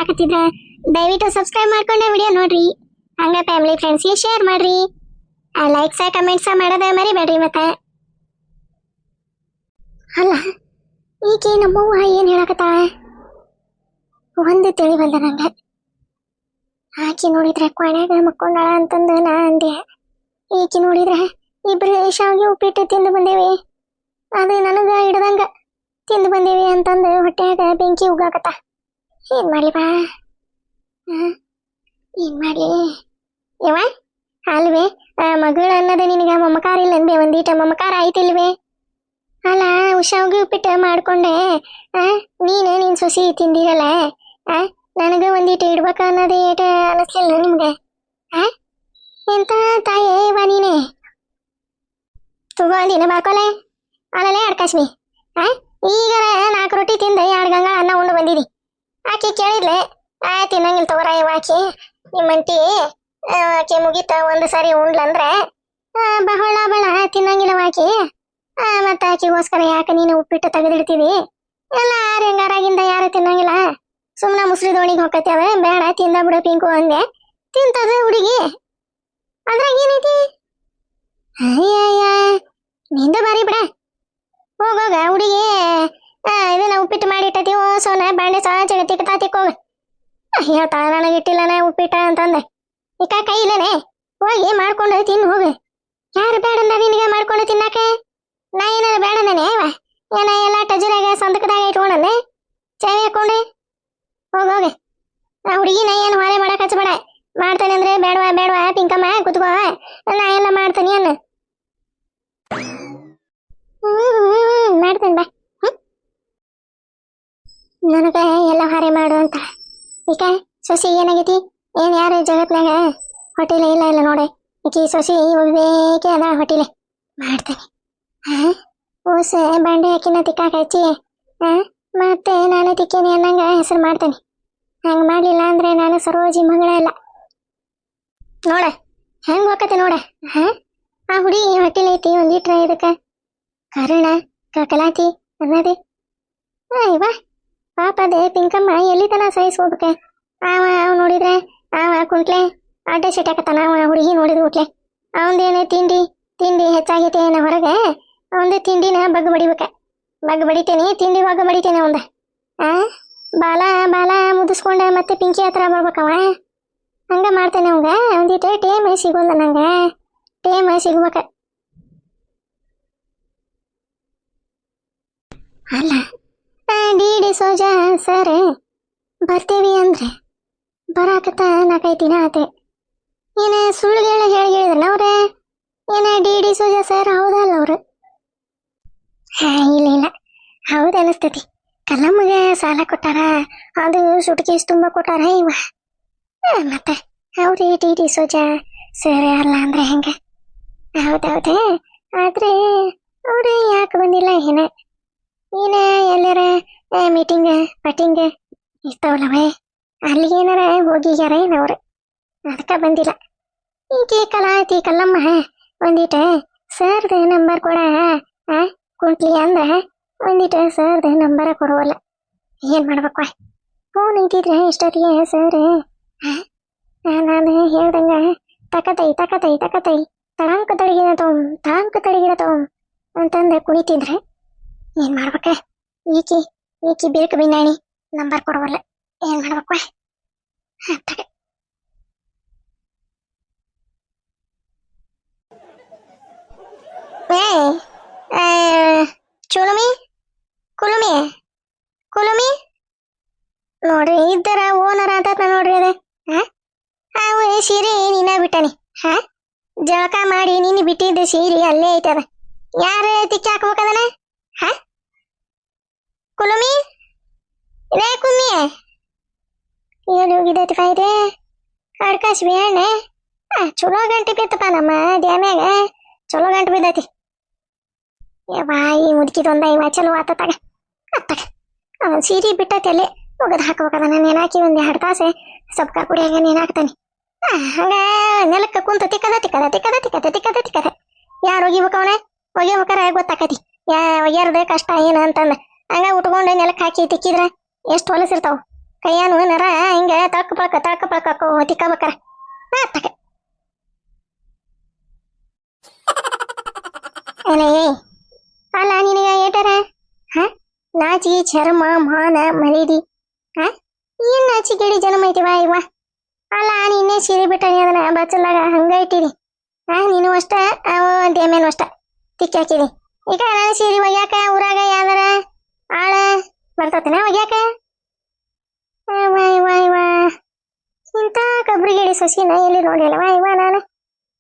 ನೋಡಕತ್ತಿದ್ರ ದಯವಿಟ್ಟು ಸಬ್ಸ್ಕ್ರೈಬ್ ಮಾಡ್ಕೊಂಡೆ ವಿಡಿಯೋ ನೋಡ್ರಿ. ಹಂಗ ಫ್ಯಾಮಿಲಿ ಫ್ರೆಂಡ್ಸ್ಗೆ ಶೇರ್ ಮಾಡ್ರಿ. ಲೈಕ್ಸ್ ಕಮೆಂಟ್ಸ್ ಮಾಡೋದ ಮರಿಬೇಡ್ರಿ. ಮತ್ತೆ ಅಲ್ಲ ಈಕೆ ನಮ್ಮವ್ವ ಏನ್ ಹೇಳಕತ್ತಾಳ ಒಂದು ತಿಳಿವಲ್ದ ನಂಗೆ. ಆಕಿ ನೋಡಿದ್ರೆ ಕೊನೆಗ ಮಕ್ಕೊಂಡಾಳ ಅಂತಂದು ನಾ ಅಂದೆ. ಈಕಿ ನೋಡಿದ್ರೆ ಇಬ್ರು ಶಾವಿಗೆ ಉಪ್ಪಿಟ್ಟು ತಿಂದು ಬಂದೇವಿ, ಅದು ನನಗ ಹಿಡ್ದಂಗ ತಿಂದು ಬಂದೇವಿ ಅಂತಂದು ಹೊಟ್ಟೆಯಾಗ ಬೆಂಕಿ ಉಗಾಕತ್ತ. ಏನ್ ಮಾಡ್ಲಿ ಬಾ, ಏನ್ ಮಾಡ್ಲಿ ಯವ? ಅಲ್ವೇ ಮಗಳು ಅನ್ನದ ನಿನಗ ಮಮಕಾರ ಇಲ್ಲಂದೆ, ಒಂದೀಟ ಮಮಕಾರ ಐತಿಲ್ವೇ? ಅಲ್ಲ ಶಾವಿಗೆ ಉಪ್ಪಿಟ್ಟು ಮಾಡ್ಕೊಂಡೆ ನೀನ್ ಸೊಸಿ ತಿಂದಿರಲ್ಲ, ನನಗ ಒಂದೀಟ ಇಡ್ಬೇಕ ಅನ್ನೋದು ಏಟ ಅನಿಸ್ಲಿಲ್ಲ ನಿಮ್ಗೆ? ಎಂತ ತಾಯೇ ಇವ ನೀನೆ? ತಗೊಂದಿನ ಬಾಕೋಲೆ ಅಲ್ಲಲೇ ಅಡ್ಕಾಶ್ಮಿ. ಈಗ 4 ರೊಟ್ಟಿ ತಿಂದ 2 ಗಂಗಾಳ ಅನ್ನ ಉಂಡು ಬಂದಿದಿ. ಆಕಿ ಕೇಳಿದ್ಲೆ ತಿನ್ನಂಗಿಲ್ ತಗೋರ ಇವ ಆಕಿ ನಿಮ್ಮಂಟಿ, ಆಕೆ ಮುಗಿತ ಒಂದು ಸಾರಿ ಉಂಡ್ಲಂದ್ರೆ ಬಹಳ ಬಹಳ ತಿನ್ನಂಗಿಲ್ಲವ ಆಕಿ. ಮತ್ತ ಆಕಿಗೋಸ್ಕರ ಯಾಕೆ ನೀನು ಉಪ್ಪಿಟ್ಟು ತೆಗೆದಿಡ್ತೀವಿ? ಎಲ್ಲ ಹೆಂಗಾರಾಗಿಂದ ಯಾರು ತಿನ್ನಂಗಿಲ್ಲ, ಸುಮ್ಮನೆ ಮುಸ್ರಿ ದೋಣಿಗೆ ಹೋಗತ್ತೆ ಅದ, ಬೇಡ ತಿಂದ ಬಿಡು ಪಿಂಕು ಅಂದೆ. ತಿಂತದ ಹುಡುಗಿ, ಅದ್ರಾಗ ಏನೈತಿ? ಅಯ್ಯಯ್ಯ ನಿಂದ ಬಾರಿ ಬಿಡ. ಹೋಗೋಗ ಹುಡುಗಿ ಇದನ್ನ ಉಪ್ಪಿಟ್ಟು ಮಾಡಿಟ್ಟತಿ. ಓ ಸೋನ ಬಾಂಡೆ ಸಾಚಗ ತಿಕ್ತಾ ತಿಕ್ಕೋಗ ಹೇಳ್ತಾಳ, ನನಗಿಟ್ಟಿಲ್ಲನ ಉಪ್ಪಿಟ್ಟ ಅಂತಂದೆ. ಇಕ್ಕ ಕೈ ಇಲ್ಲನೆ, ಹೋಗಿ ಮಾಡ್ಕೊಂಡು ತಿನ್ನು ಹೋಗು. ಯಾರು ಬೇಡಂದ ನಿನಗೆ ಮಾಡ್ಕೊಂಡು ತಿನ್ನಾಕ? ನಾ ಏನಾರ ಬೇಡಂದನೆ ಏನ ಎಲ್ಲ ಟಜರಾಗ ಸಂದಕದಾಗ ಇಟ್ಕೊಂಡನೆ ಚಾವಿ ಹಾಕೊಂಡೆ ಹೋಗೋಗೆ. ಆ ಹುಡುಗಿನ ಏನು ಹೊರೆ ಮಾಡಕ್ ಹಚ್ಚಬೇಡ. ಮಾಡ್ತಾನೆ ಅಂದ್ರೆ ಬೇಡವಾ ಬೇಡವಾ ಪಿಂಕಮ್ಮ ಕುತ್ಕೋ, ನಾ ಎಲ್ಲ ಮಾಡ್ತಾನೆ ಅನ್ನ. ಮಾಡ್ತೇನೆ ಬಾ. ನನಗ ಎಲ್ಲ ಹೊರೆ ಮಾಡು ಅಂತ. ಈಗ ಸೊಸಿ ಏನಾಗೈತಿ? ಏನ್ ಯಾರು ಜಗತ್ನಾಗ ಹೊಟ್ಟಿಲೆ ಇಲ್ಲ ಇಲ್ಲ ನೋಡೆ. ಈಕಿ ಸೊಸಿ ಬೇಕೇ ಅದ ಹೊಟ್ಟಿಲೆ. ಮಾಡ್ತೇನೆ ಊಸ ಬಾಂಡೆ ಹಾಕಿನ ತಿಕ್ಕಾಕ ಹಚ್ಚಿ ಮತ್ತೆ ನಾನು ತಿಕ್ಕೇನಿ ಅನ್ನಂಗ ಹೆಸರು ಮಾಡ್ತೇನೆ. ಹಂಗ ಮಾಡ್ಲಿಲ್ಲ ಅಂದ್ರೆ ನಾನು ಸರೋಜಿ ಮಗಳ ಇಲ್ಲ ನೋಡ. ಹೆಂಗ್ ಹೋಗತ್ತೆ ನೋಡ. ಆ ಹುಡುಗಿ ಹೊಟ್ಟಿಲೆ ಐತಿ ಒಂದಿಟ್ರ ಇದಕ್ಕ ಕರುಣ ಕಕಲಾತಿ ಅನ್ನದೆ. ಇವ ಪಾಪ ಅದೇ ಪಿಂಕಮ್ಮ ಎಲ್ಲಿ ತನ ಸಹಿಸ್ಕೋಬೇಕೆ? ಅವ ನೋಡಿದ್ರೆ ಕುಂಟ್ಲೆ ಅಡ್ಡ ಸಿಟ್ಟಾಕತ್ತಾನ. ಹುಡುಗಿ ನೋಡಿದ್ ಕುಟ್ಲೆ ಅವಂದೇನೆ ತಿಂಡಿ ಹೆಚ್ಚಾಗೈತೆ ಏನ ಹೊರಗೆ. ಅವಂದ ತಿಂಡಿನ ಬಗ್ಗ ಬಡಿಬೇಕ. ಬಗ್ಗ ಬಡಿತೇನೆ, ತಿಂಡಿ ಬಗ್ಗ ಬಡಿತೇನೆ ಅವಂದ. ಬಾಲ ಮುದಿಸ್ಕೊಂಡ ಮತ್ತೆ ಪಿಂಕಿ ಹತ್ರ ಬರ್ಬೇಕವ. ಹಂಗ ಮಾಡ್ತೇನೆ ಅವಂಗ. ಒಂದಿಟ್ಟು ಟೇಮ್ ಸಿಗೋಲ್ಲ ನಂಗ, ಟೇಮ್ ಸಿಗ್ಬೇಕ. ಅಲ್ಲ ಡಿ ಸೋಜಾ ಸರ್ ಬರ್ತೇವಿ ಅಂದ್ರೆ ಬರಾಕತ್ತ 4-5 ದಿನ ಆತೆ. ಏನ ಸುಳ್ಳುಗಳ ಹೇಳಿದ್ರಲ್ಲ ಅವ್ರೆ? ಏನ ಡಿ ಸೋಜಾ ಸರ್ ಹೌದಲ್ಲ ಅವ್ರು? ಇಲ್ಲ ಹೌದು ಅನಿಸ್ತತಿ. ಕಲ್ಲಮ್ಮಗೆ ಸಾಲ ಕೊಟ್ಟಾರ, ಅದು ಸುಟ್ಕೇಸ್ ತುಂಬ ಕೊಟ್ಟಾರ ಇವ. ಮತ್ತೆ ಅವ್ರಿ ಡಿ ಸೋಜಾ ಸರ್ ಅಲ್ಲ ಅಂದ್ರೆ ಹೆಂಗ? ಹೌದೌದೇ, ಆದ್ರೆ ಅವ್ರು ಯಾಕೆ ಬಂದಿಲ್ಲ ಏನ? ಎಲ್ಲಾರ ಮೀಟಿಂಗ್ ಪಟಿಂಗ್ ಇರ್ತಾವಲ್ಲವೇ, ಅಲ್ಲಿಗೇನಾರ ಹೋಗಿಗ್ಯಾರ ಏನವ್ರು? ಅದಕ್ಕ ಬಂದಿಲ್ಲ. ಈಕೆ ಕಲಾತಿ ಕಲ್ಲಮ್ಮ ಒಂದಿಟ ಸರ್ದ ನಂಬರ್ ಕೊಡ ಕುಂಟ್ಲಿ ಅಂದ್ರ ಒಂದಿಟ ಸರ್ದ ನಂಬರ ಕೊಡುವಲ್ಲ. ಏನ್ ಮಾಡ್ಬೇಕ? ಫೋನ್ ಇದ್ದಿದ್ರೆ ಇಷ್ಟೊತ್ತಿಗೆ ಸರ್ ನಾನು ಹೇಳ್ದಂಗ ತಕತೈ ತಳಂಕ ತಡಗಿನ ತೋಮ್ ಅಂತಂದ ಕುಣಿತಿದ್ರೆ ಏನ್ ಮಾಡ್ಬೇಕ? ಈಕಿ ಬೇಕು ಬಿನ್ನಾಣಿ ನಂಬರ್ ಕೊಡುವಲ್ಲ. ಏನ್ ಮಾಡ್ಬೇಕ? ಚುಲುಮಿ ಕುಲುಮಿ ನೋಡ್ರಿ, ಇದ್ದರ ಓನರ್ ಅಂತ ನೋಡ್ರಿ. ಅದ ಅವ ಸೀರೆ ನೀನ ಬಿಟ್ಟನಿ. ಜಳಕ ಮಾಡಿ ನೀನು ಬಿಟ್ಟಿದ್ದ ಸೀರೆ ಅಲ್ಲೇ ಐತದ. ಯಾರು ತಿಕ್ಕಿ ಹಾಕ್ಬೇಕದನ? ಕುಲುಮಿ ರೇ ಕುಮ್ಮಿ ಏನು ಹೋಗಿದೈತಿ ಫಾಯ್ದೆ ಅಡ್ಕಾಶ್ ಬೇಣ್ಣೆ. ಚಲೋ ಗಂಟೆ ಬಿತ್ತಪ್ಪ ನಮ್ಮ ಡ್ಯಾಮ್ಯಾಗ, ಚಲೋ ಗಂಟೆ ಬಿದ್ದೈತಿ. ಬಾಯಿ ಮುದುಕಿದೊಂದ ಇವ ಚಲೋ ಆತತ್ತಾಗ ಅತ್ತಾಗ ಅವನ್ ಸೀರೆ ಬಿಟ್ಟೈತಿ ಅಲ್ಲೇ ಒಗದ್ ಹಾಕ್ಬೇಕದ. ನಾನು ಏನಾಕಿ 1-2 ತಾಸೆ ಸಬ್ಕ ಕುಡಿಯಾಗ ಏನಾಗ್ತಾನೆ. ಹಂಗ ನೆಲಕ್ಕ ಕುಂತ ತಿಕ್ಕದ ಯಾರು ಒಗಿಬೇಕು? ಅವನ ಒಗಿಬೇಕಾರ ಗೊತ್ತಾಕತಿ ಒಗ್ಯಾರದ ಕಷ್ಟ ಏನ ಅಂತಂದ. ಹಂಗ ಉಟ್ಕೊಂಡು ನೆಲಕ್ಕೆ ಹಾಕಿ ತಿಕ್ಕಿದ್ರ ಎಷ್ಟು ಹೊಲಸಿರ್ತಾವ. ಕೈಯಾನು ನರ ಹಿಂಗ ಹಿಂಗ ತಳಕ ಪಳಕ ತಿಕ್ಕಬೇಕಾರ ತಕ ಅಲೇ ಅಲ್ಲ ನಿನಗ ಏಟಾರ ಹ ನಾಚಿಗೆ ಚರ್ಮ ಮಾನ ಮರಿದಿ ಹ ಏನ್ ನಾಚಿಗೇಡಿ ಜನ್ಮ ಐತಿವಾ ಇವ ಅಲ್ಲ ನಿನ್ನೆ ಸೀರೆ ಬಿಟ್ಟನಿ ಅದನ್ನ ಬಚ್ಚಲಾಗ ಹಂಗ ಇಟ್ಟಿರಿ ನೀನು ಅಷ್ಟ ದೇಮೇನು ಅಷ್ಟ ತಿಕ್ಕಿ ಹಾಕಿದಿ ಈಗ ನಾನು ಸೀರೆ ಒಗ್ಯಾಕ ಊರಾಗ ಯಾವ್ದಾರ ಆಳ ಬರ್ತತನ ಒಗ್ಯಾಕ ವಾ ಇಂಥ ಕಬ್ರಿಗೇಡಿ ಸೊಸಿನ ಎಲ್ಲಿ ನೋಡಿಲ್ಲ ವಾ ನಾನು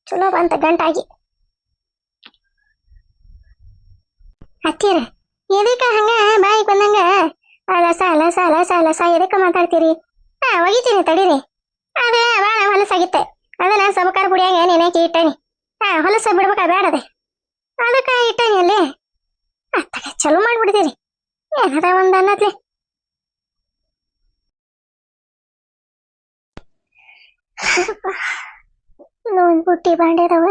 ಚಲೋ ಬಂತ ಗಂಟಾಗಿ ಹತ್ತೀರ ಎದಕ್ಕ ಹಂಗ ಬಾಯಿ ಬಂದಂಗ ಲಸ ಎದಕ್ಕ ಮಾತಾಡ್ತೀರಿ ಒಗಿತೀನಿ ತಡೀರಿ ಅದ ಬಾಳ ಹೊಲಸಾಗಿತ್ತೆ ಅದನ್ನ ಸಬಕಾರ ಪುಡಿಯಾಗ ನೆನೆಕಿ ಇಟ್ಟನಿ ಹೊಲಸ ಬಿಡ್ಬೇಕ ಬೇಡದೆ ಅದಕ್ಕ ಇಟ್ಟನಿ ಅಲ್ಲಿ ಚಲೋ ಮಾಡ್ಬಿಡ್ತೀರಿ ಏನದ ಒಂದ್ ಅನ್ನತ್ಲೆ ನೋನ್ ಬುಟ್ಟಿ ಬಾಂಡೆದವ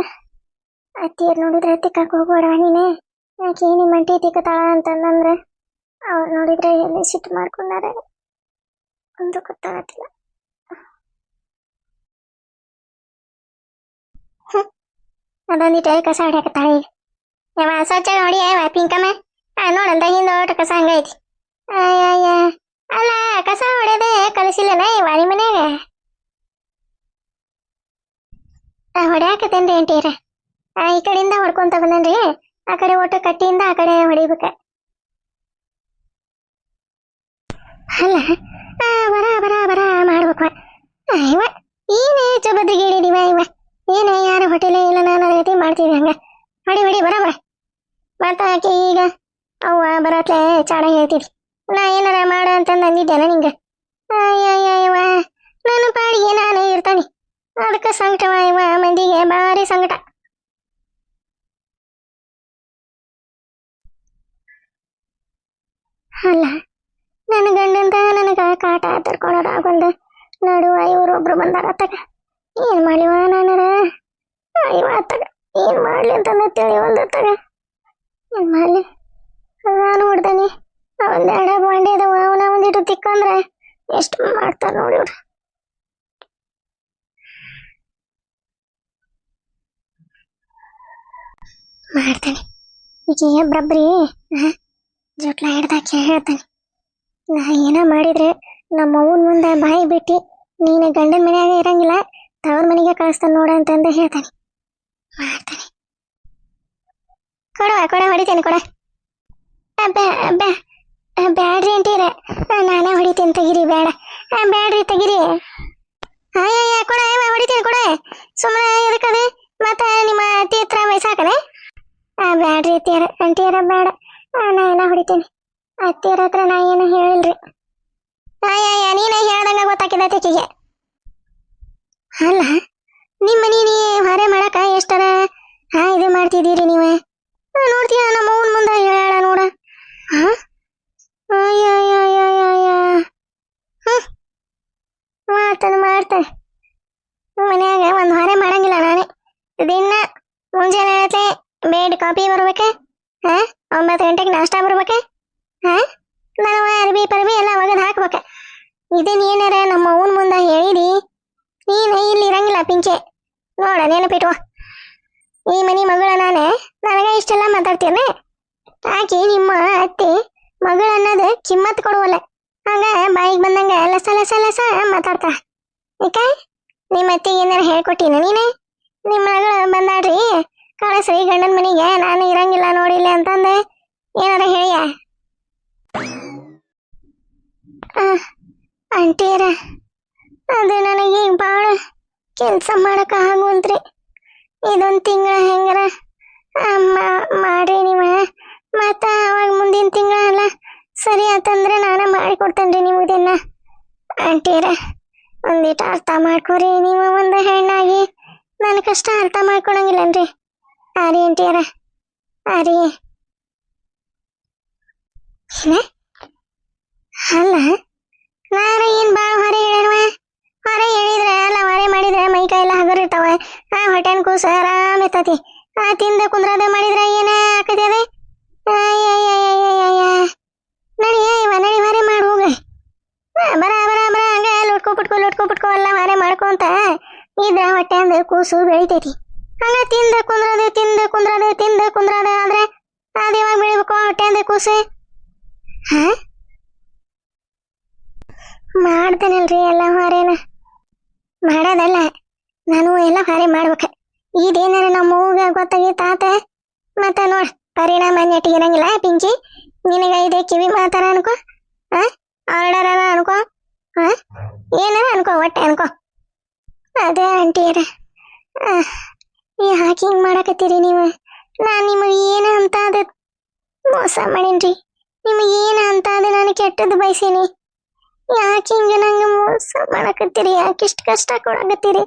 ಅತ್ತಿಯರ್ ನೋಡಿದ್ರೆ ತಿಕ್ಕಕ್ ಹೋಗ್ಬೇಡವ ನೀನೆ ಯಾಕೆ ನಿಮ್ಮ ಅಂಟಿ ತಿಕ್ಕತಾಳ ಅಂತಂದ್ರೆ ಅವ್ರು ನೋಡಿದ್ರೆ ಎಲ್ಲಿ ಸಿಟ್ಟು ಮಾಡ್ಕೊಂಡಾರೆ ಒಂದು ಗೊತ್ತಾಗತ್ತಿಲ್ಲ ಅದೊಂದಿಟ್ಟು ಕಸ ಹೊಡ್ಯಾಕತ್ತಾಳೆ ಯಾವ ಸ್ವಚ್ಛ ನೋಡಿ ಪಿಂಕಮ್ಮ ನೋಡಂತ ಹಿಂದೋಟ ಕಸ ಹಂಗೈತಿ ಅಯ್ಯ ಅಲ್ಲ ಕಸ ಹೊಡೆದೆ ಕಲಿಸಿಲ್ಲನ ವಾಣಿ ಮನ್ಯಾಗ ಹೊಡ್ಯಾಕತ್ತೇನ್ರಿ ಅಂಟೀರ ಈ ಕಡೆಯಿಂದ ಹೊಡ್ಕೊಂತ ಬಂದನ್ರಿ ಆ ಕಡೆ ಒಟ್ಟು ಕಟ್ಟಿಯಿಂದ ಆ ಕಡೆ ಹೊಡಿಬೇಕ ಅಲ್ಲ ಬರ ಮಾಡ್ಬೇಕು ಇವ ಏನೇ ಚೊಬದ್ರಿಗೇಡಿದಿವ ಇವ ಏನೇ ಯಾರ ಹೊಟ್ಟೆಲೇ ಇಲ್ಲ ನಾನು ರೀತಿ ಮಾಡ್ತೀವಿ ಹಂಗ ಹೊಡಿ ಬರ ಮತ್ತ ಆಕೆ ಈಗ ಅವ್ವ ಬರತ್ಲೆ ಚಾಡ ಹೇಳ್ತೀವಿ ನಾ ಏನಾರ ಮಾಡ ಅಂತಂದು ಅಂದಿದ್ದೇನ ನಿಂಗ ಅಯ್ಯಯ್ಯವ ನನ್ನ ಪಾಡಿಗೆ ನಾನೇ ಇರ್ತಾನೆ ಅದಕ್ಕೆ ಸಂಕಟವ ಇವ ಮಂದಿಗೆ ಭಾರಿ ಸಂಕಟ ಅಲ್ಲ ನನ್ನ ಗಂಡಂತ ನನಗ ಕಾಟ ತರ್ಕೊಳೋದಾಗೊಂದು ನಡುವ ಇವರೊಬ್ರು ಬಂದಾರ ಅತ್ತಗ ಏನ್ ಮಾಡಿವ ನಾನರ ಇವ ಅತ್ತಗ ಏನ್ ಮಾಡ್ಲಿ ಅಂತಂದ ತಿಳಿ ಒಂದತ್ತಗ ಏನ್ ಮಾಡ್ಲಿ ನಾನು ಹೊಡ್ದಾನಿ ಒಂದ್ ಎಡ ಬಾಂಡೆ ಅದಾವ ಅವನ ಒಂದಿಟ್ಟು ತಿಕ್ಕಂದ್ರೆ ಎಷ್ಟು ಮಾಡ್ತಾರ ನೋಡಿ ಇವ್ರು ಮಾಡ್ತಾನೆ ಈಗ ಬ್ರಬ್ರಿ ಜೋಟ್ಲ ಹಿಡ್ದಾಕಿ ಹೇಳ್ತಾನೆ ನಾ ಏನ ಮಾಡಿದ್ರೆ ನಮ್ಮ ಅವ್ವನ ಮುಂದೆ ಬಾಯಿ ಬಿಟ್ಟು ನೀನು ಗಂಡನ ಮನ್ಯಾಗ ಇರಂಗಿಲ್ಲ ತವ್ರ ಮನೆಗೆ ಕಳಿಸ್ತಾನೆ ನೋಡ ಅಂತಂದು ಹೇಳ್ತಾನೆ ಮಾಡ್ತಾನೆ ಕೊಡ ಹೊಡಿತೇನೆ ಕೊಡ ಬ್ಯಾಡ್ರಿ ಅಂತೀರ ನಾನೇ ಹೊಡಿತೇನೆ ತೆಗಿರಿ ಬೇಡ ಬ್ಯಾಡ್ರಿ ತೆಗಿರಿ ಅಯ್ಯ ಕೊಡ ಹೊಡಿತೇನೆ ಕೊಡ ಸುಮ್ಮನೆ ಎದಕ್ಕದು ಮತ್ತ ನಿಮ್ಮ ಅತ್ತಿ ಹತ್ರ ವಯಸ್ಸಾಕನೆ ಬ್ಯಾಡ್ರಿ ಅಂತೀರ ಬೇಡ ನಾ ಏನ ಹೊಡಿತೇನೆ ಅತ್ತಿಯರ ಹತ್ರ ನಾ ಏನು ಹೇಳಿಲ್ರಿ ಅಯ್ಯ ನೀನೇ ಹೇಳ್ದಂಗ ಗೊತ್ತಾಕಿದ ತೆಕಿಗೆ ಅಲ್ಲ ನಿಮ್ಮ ಮನಿ ಹೊರೆ ಮಾಡಕ ಎಷ್ಟರ ಇದು ಮಾಡ್ತಿದ್ದೀರಿ ನೀವೇ ನೋಡ್ತೀಯ ನಮ್ಮ ಅವ್ವನ ಮುಂದೆ ಹೇಳ ನೋಡ ಮಾಡ್ತಾನೆ ಮನ್ಯಾಗ ಒಂದು ಹೊರೆ ಮಾಡಂಗಿಲ್ಲ ನಾನೇ ದಿನ ಮುಂಜಾನೆ ಬೇಡ್ ಕಾಫಿ ಬರ್ಬೇಕ 9 ಗಂಟೆಗೆ ನಾಷ್ಟ ಬರ್ಬೇಕ ನಾನು ಅರ್ಬಿ ಪರ್ಬಿ ಎಲ್ಲ ಒಗದ್ ಹಾಕ್ಬೇಕ ಇದೇನ್ ಏನಾರ ನಮ್ಮ ಅವ್ವನ ಮುಂದೆ ಹೇಳಿದಿ ನೀನು ಇಲ್ಲಿ ಇರಂಗಿಲ್ಲ ಪಿಂಕೆ ನೋಡ ನೆನಪಿಟ್ವ ಈ ಮನಿ ಮಗಳ ನಾನೇ ನನಗ ಇಷ್ಟೆಲ್ಲ ಮಾತಾಡ್ತೀನೆ ಆಕಿ ನಿಮ್ಮ ಅತ್ತಿ ಮಗಳ ಅನ್ನೋದು ಕಿಮ್ಮತ್ ಕೊಡುವಲ್ಲ ಹಂಗ ಬಾಯಿಗೆ ಬಂದಂಗ ಲಸ ಮಾತಾಡ್ತಾ ಈಕ ನಿಮ್ಮ ಅತ್ತಿಗೆ ಏನಾರ ಹೇಳ್ಕೊಟ್ಟಿನ ನೀನೆ ನಿಮ್ಮ ಮಗಳು ಬಂದಾಡ್ರಿ ಕಳಿಸ್ರಿ ಗಂಡನ ಮನಿಗೆ ನಾನು ಇರಂಗಿಲ್ಲ ನೋಡಿಲ್ಲ ಅಂತಂದೆ ಏನಾರ ಹೇಳಿಯ ಅಂಟೀರ ಅದು ನನಗೆ ಈಗ ಭಾಳ ಕೆಲಸ ಮಾಡಕ ಆಗುವಂತ್ರಿ ಇದೊಂದು ತಿಂಗಳ ಹೆಂಗಾರ ಮಾಡ್ರಿ ನೀವು ಮತ್ತ ಅವಾಗ ಮುಂದಿನ ತಿಂಗಳ ಅಲ್ಲ ಸರಿ ಆತಂದ್ರೆ ನಾನು ಮಾಡಿಕೊಡ್ತೇನ್ರಿ ನಿಮಗಿನ್ನ ಅಂಟೀರ ಒಂದಿಟ್ಟು ಅರ್ಥ ಮಾಡ್ಕೊರಿ ನೀವು ಒಂದು ಹೆಣ್ಣಾಗಿ ನನ್ನ ಕಷ್ಟ ಅರ್ಥ ಮಾಡ್ಕೊಳಂಗಿಲ್ಲನ್ರಿ ಆರಿ ಅಂಟೀರ ಆರಿ ಅಲ್ಲ ನಾರ ಏನ್ ಭಾಳ ಹೊರೆ ಹೇಳ್ಯಾನವ ಹೊರೆ ಹೇಳಿದ್ರೆ ಅಲ್ಲ ಹೊರೆ ಮಾಡಿದ್ರೆ ಮೈ ಕೈ ಎಲ್ಲ ಹಗರಿರ್ತಾವ ಹೊಟ್ಟೆನ್ ಕೂಸ ಆರಾಮ್ ಇರ್ತತಿ ತಿಂದ ಕುಂದ್ರದ ಮಾಡಿದ್ರೆ ಏನ ಆಕತದೆ ನಡಿ ಹೊರೆ ಮಾಡಿ ಹೋಗ ಬರ ಹಂಗ ಲೊಟ್ಕೊ ಅಂತ ಇದ್ರ ಹೊಟ್ಟೆ ಅಂದ ಕೂಸು ಬೆಳಿತೈತಿ. ಹಂಗ ತಿಂದ ಕುಂದ್ರದ ಆದ್ರೆ ಅದ್ ಯಾವಾಗ ಬೆಳಿಬೇಕು ಹೊಟ್ಟೆ ಅಂದ ಕೂಸು? ಹ ಮಾಡ್ತೇನಲ್ರಿ ಎಲ್ಲ ಹಾರೇನ ಮಾಡೋದಲ್ಲ, ನಾನು ಎಲ್ಲ ಹಾರೆ ಮಾಡ್ಬೇಕ. ಇದೇನಾರ ನಮ್ಮ ಅವ್ಗ ಗೊತ್ತಾಗಿತ್ತಾತ ಮತ್ತ ನೋಡ್ ಪರಿಣಾಮ ನೆಟ್ಟಿಗಿರಂಗಿಲ್ಲ. ಪಿಂಚಿ ನಿನಗ ಇದೆ ಕಿವಿ ಮಾತಾರ ಅನ್ಕೋ, ಆರ್ಡರ್ ಅನ್ಕೋ, ಏನಾರ ಅನ್ಕೋ, ಒಟ್ಟೆ ಅನ್ಕೋ. ಅದೇ ಆಂಟಿಯರ ಯಾಕೆ ಹಿಂಗ್ ಮಾಡಕತ್ತೀರಿ ನೀವು? ನಾನ್ ನಿಮಗೆ ಏನ ಅಂತ ಅದ ಮೋಸ ಮಾಡೀನ್ರಿ. ನಿಮಗೆ ಏನ ಅಂತ ಅದ ನಾನು ಕೆಟ್ಟದ್ದು ಬಯಸೀನಿ. ಯಾಕೆ ಹಿಂಗ ನಂಗೆ ಮೋಸ ಮಾಡಕತ್ತೀರಿ? ಯಾಕೆ ಇಷ್ಟು ಕಷ್ಟ ಕೊಡಕತ್ತೀರಿ?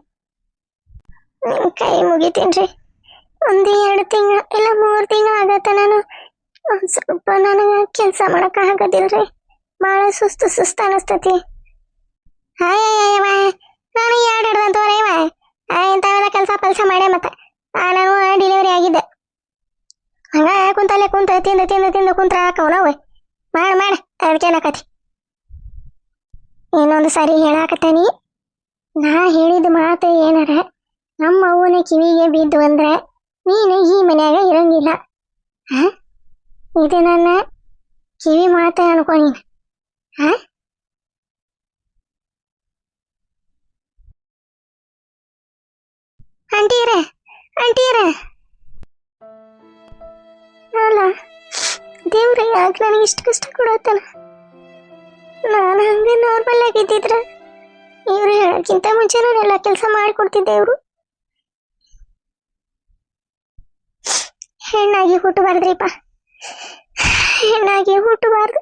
ನಿಮ್ ಕೈ ಮುಗಿತೀನ್ರಿ. 1-2 ತಿಂಗಳು ಇಲ್ಲ 3 ತಿಂಗಳು ಆಗತ್ತ. ನಾನು ಒಂದ್ ಸ್ವಲ್ಪ ನನಗ ಕೆಲ್ಸ ಮಾಡಕ್ ಆಗದಿಲ್ರಿ. ಬಾಳ ಸುಸ್ತು ಅನಸ್ತತಿ. ಹಾಯ್ ನಾನು 2 ಹಿಡ್ದಂತವ್ರೇವ ಇಂಥವೆಲ್ಲ ಕೆಲಸ ಮಾಡೇ ಮತ್ತೆ ನಾನು ಡೆಲಿವರಿ ಆಗಿದ್ದೆ. ಹಂಗ ಕುಂತಲ್ಲೇ ತಿಂದು ಕುಂತ್ರ ಹಾಕವನವ ಮಾಡ ಅದಕ್ಕೇನಾಕತಿ. ಇನ್ನೊಂದು ಸಾರಿ ಹೇಳಾಕತ್ತಾನಿ, ನಾ ಹೇಳಿದ ಮಾತು ಏನಾರ ನಮ್ಮ ಅವ್ವನ ಕಿವಿಗೆ ಬಿದ್ದು ಅಂದ್ರೆ ನೀನು ಈ ಮನ್ಯಾಗ ಇರಂಗಿಲ್ಲ. ಇದು ನನ್ನ ಕಿವಿ ಮಾತು ಅನ್ಕೋ ನೀನು. ಆಂಟಿಯರ ಅಲ್ಲ ದೇವ್ರ ಯಾಕೆ ನನಗೆ ಇಷ್ಟು ಕಷ್ಟ ಕೊಡತ್ತಾನ? ನಾನು ಹಂಗೆ ನಾರ್ಮಲ್ ಆಗಿದ್ದಿದ್ರ ಇವ್ರು ಹೇಳಕ್ಕಿಂತ ಮುಂಚೆ ನಾನೆಲ್ಲ ಕೆಲಸ ಮಾಡಿಕೊಡ್ತಿದ್ದೆ. ಇವರು ಹೆಣ್ಣಾಗಿ ಹುಟ್ಟಬಾರ್ದ್ರಿಪ್ಪ, ಹೆಣ್ಣಾಗಿ ಹುಟ್ಟಬಾರ್ದು.